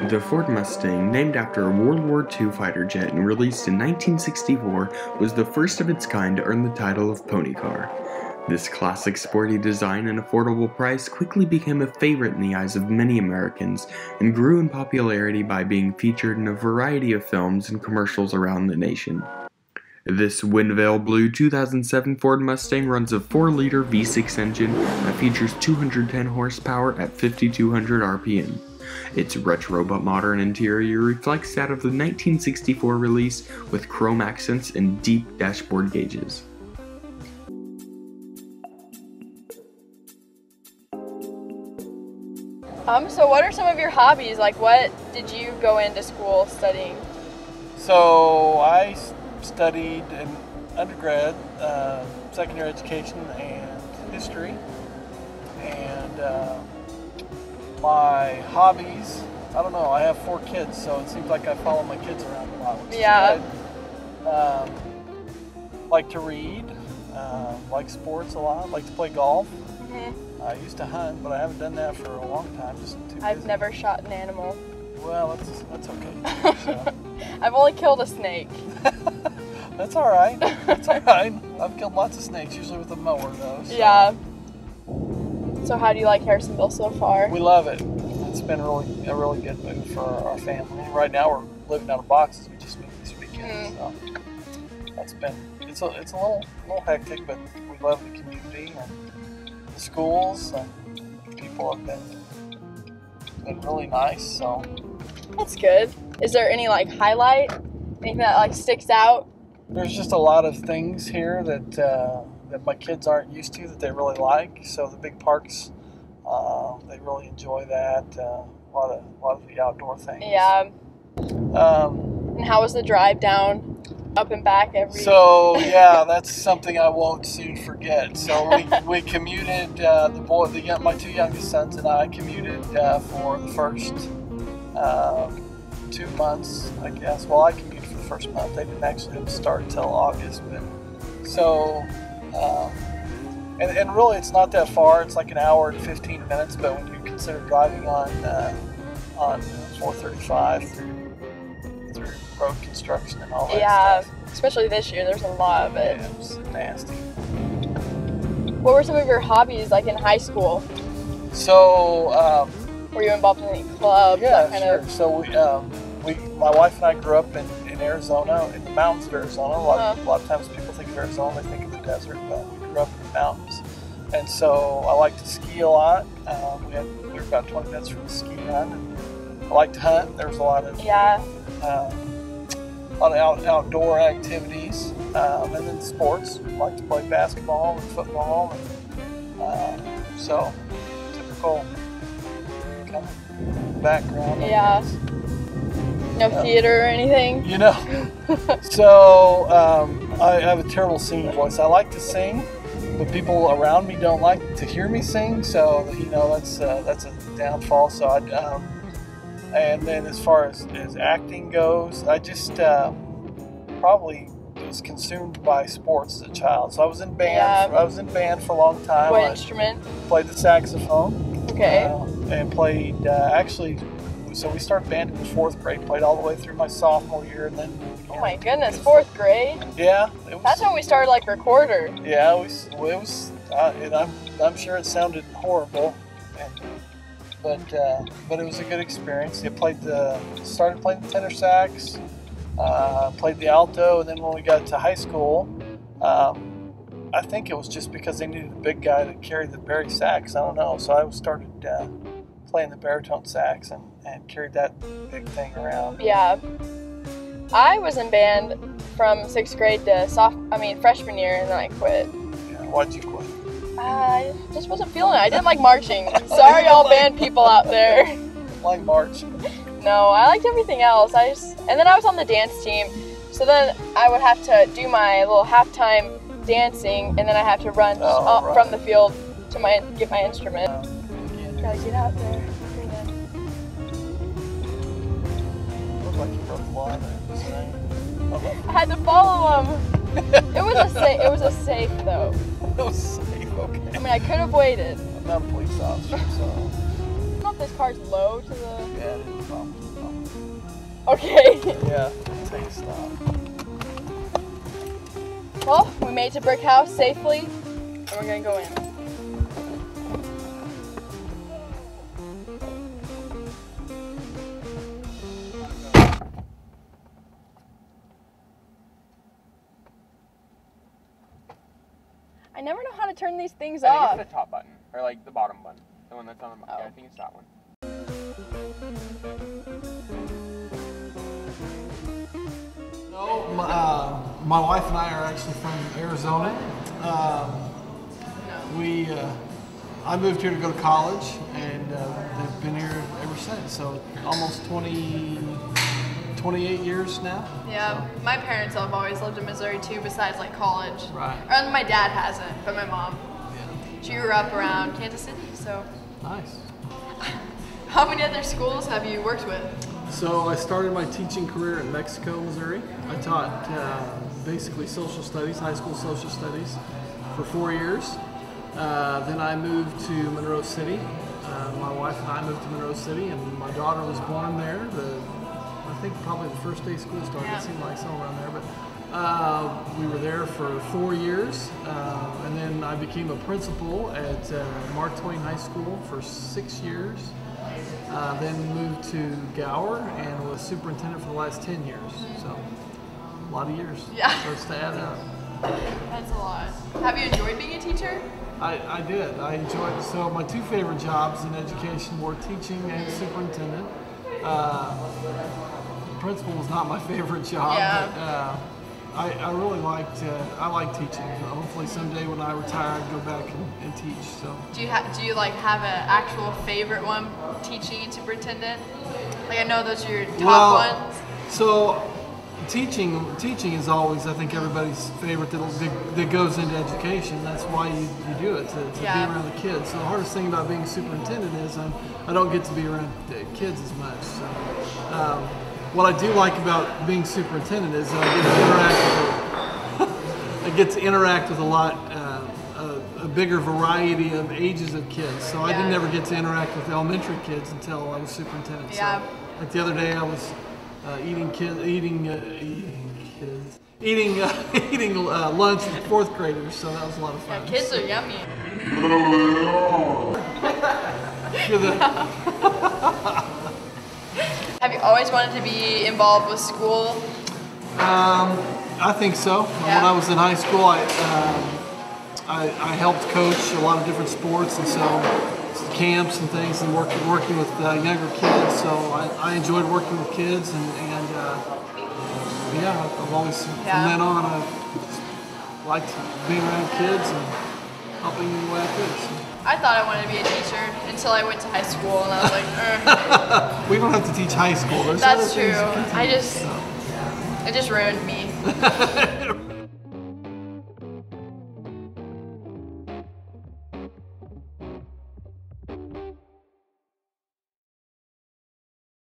The Ford Mustang, named after a World War II fighter jet and released in 1964, was the first of its kind to earn the title of pony car. This classic sporty design and affordable price quickly became a favorite in the eyes of many Americans and grew in popularity by being featured in a variety of films and commercials around the nation. This Windvale Blue 2007 Ford Mustang runs a 4-liter V6 engine that features 210 horsepower at 5,200 RPM. Its retro but modern interior reflects that of the 1964 release with chrome accents and deep dashboard gauges. So what are some of your hobbies? Like, what did you go into school studying? So I studied in undergrad, secondary education and history, and my hobbies, I don't know, I have 4 kids, so it seems like I follow my kids around a lot, which is good. Like to read, like sports a lot, like to play golf. I used to hunt, but I haven't done that for a long time, just too busy. I've never shot an animal. Well, that's okay. So. I've only killed a snake. That's all right. That's all right. I've killed lots of snakes, usually with a mower, though. So. Yeah. So how do you like Harrisonville so far? We love it. It's been a really good move for our family. Right now we're living out of boxes. We just moved this weekend, so that's been it's a little hectic, but we love the community and the schools, and people have been really nice. So that's good. Is there any like highlight? Anything that like sticks out? There's just a lot of things here that my kids aren't used to that they really like. So the big parks, they really enjoy that. A lot of the outdoor things. Yeah. And how was the drive down, up and back every? So yeah, that's something I won't soon forget. So we commuted. My 2 youngest sons and I commuted for the first 2 months, I guess. Well, I commuted for the first month. They didn't actually have to start until August, but so. And really, it's not that far. It's like an hour and 15 minutes. But when you consider driving on 435 through road construction and all that stuff. Especially this year, there's a lot of it. Yeah, it was nasty. What were some of your hobbies like in high school? So, were you involved in any clubs? Yeah, sure. So my wife and I grew up in Arizona, in the mountains of Arizona. A lot of times people think of Arizona, they think of the desert, but we grew up in the mountains. And so I like to ski a lot. We were about 20 minutes from the ski run. And I like to hunt. There was a lot of outdoor activities, and then sports. I like to play basketball and football, and so typical kind of background. Yeah. No theater or anything? You know, so I have a terrible singing voice. I like to sing, but people around me don't like to hear me sing, so that's a downfall. So and then as far as acting goes, I just probably was consumed by sports as a child. So I was in band. Yeah. I was in band for a long time. What instrument? Played the saxophone. Okay. And played so we started band in the 4th grade. Played all the way through my sophomore year, and then. Oh my goodness, 4th grade. Yeah. That's when we started like recorder. Yeah, it was, and I'm sure it sounded horrible. But it was a good experience. I started playing the tenor sax, played the alto, and then when we got to high school, I think it was just because they needed a big guy to carry the bari sax. I don't know. So I started playing the baritone sax and carried that big thing around. Yeah. I was in band from 6th grade to freshman year, and then I quit. Yeah, why'd you quit? I just wasn't feeling it. I didn't like marching. Sorry, all band people out there. Like marching? No, I liked everything else. And then I was on the dance team, so then I would have to do my little halftime dancing, and then I have to run from the field to get my instrument. Gotta get out there. Looked like you broke the law there. I had to follow them. It was a safe though. It was safe, okay. I mean, I could have waited. I'm not a police officer, so. I don't know if this car's low to the. Yeah, it is a problem. Okay. Yeah, take a stop. Well, we made it to Brickhouse safely, and we're gonna go in. I never know how to turn these things off. I think it's the top button, or like the bottom button. The one that's on the bottom. Oh. Yeah, I think it's that one. No, my wife and I are actually from Arizona. I moved here to go to college, and they've been here ever since. So almost 28 years now. Yeah, so. my parents have always lived in Missouri too, besides like college. Right. And my dad hasn't, but my mom. Yeah. She grew up around Kansas City, so. Nice. How many other schools have you worked with? So I started my teaching career in Mexico, Missouri. I taught basically social studies, high school social studies, for 4 years. Then I moved to Monroe City. My wife and I moved to Monroe City, and my daughter was born there. I think probably the first day school started. Yeah. It seemed like somewhere around there, but we were there for 4 years, and then I became a principal at Mark Twain High School for 6 years. Then moved to Gower and was superintendent for the last 10 years. So a lot of years. Yeah. Starts to add up. That's a lot. Have you enjoyed being a teacher? I did. I enjoyed it. So my two favorite jobs in education were teaching and superintendent. Principal was not my favorite job, Yeah. but I really liked teaching. Hopefully someday when I retire, I'd go back and teach. So. Do you like have an actual favorite one, teaching and superintendent? Like I know those are your top ones. So teaching is always, I think, everybody's favorite that goes into education. That's why you do it, to be around the kids. So the hardest thing about being a superintendent is I don't get to be around the kids as much. So, what I do like about being superintendent is I get to interact with a lot, a bigger variety of ages of kids. So I didn't ever get to interact with elementary kids until I was superintendent. Yeah. So, like the other day, I was eating lunch with fourth graders. So that was a lot of fun. Yeah, kids are yummy. Have you always wanted to be involved with school? I think so. When I was in high school, I helped coach a lot of different sports, and so camps and things, and working with younger kids. So I enjoyed working with kids, and I've always from then on I liked being around kids and helping in the way I could. So. I thought I wanted to be a teacher until I went to high school, and I was like, We don't have to teach high school. That's true. It just ruined me.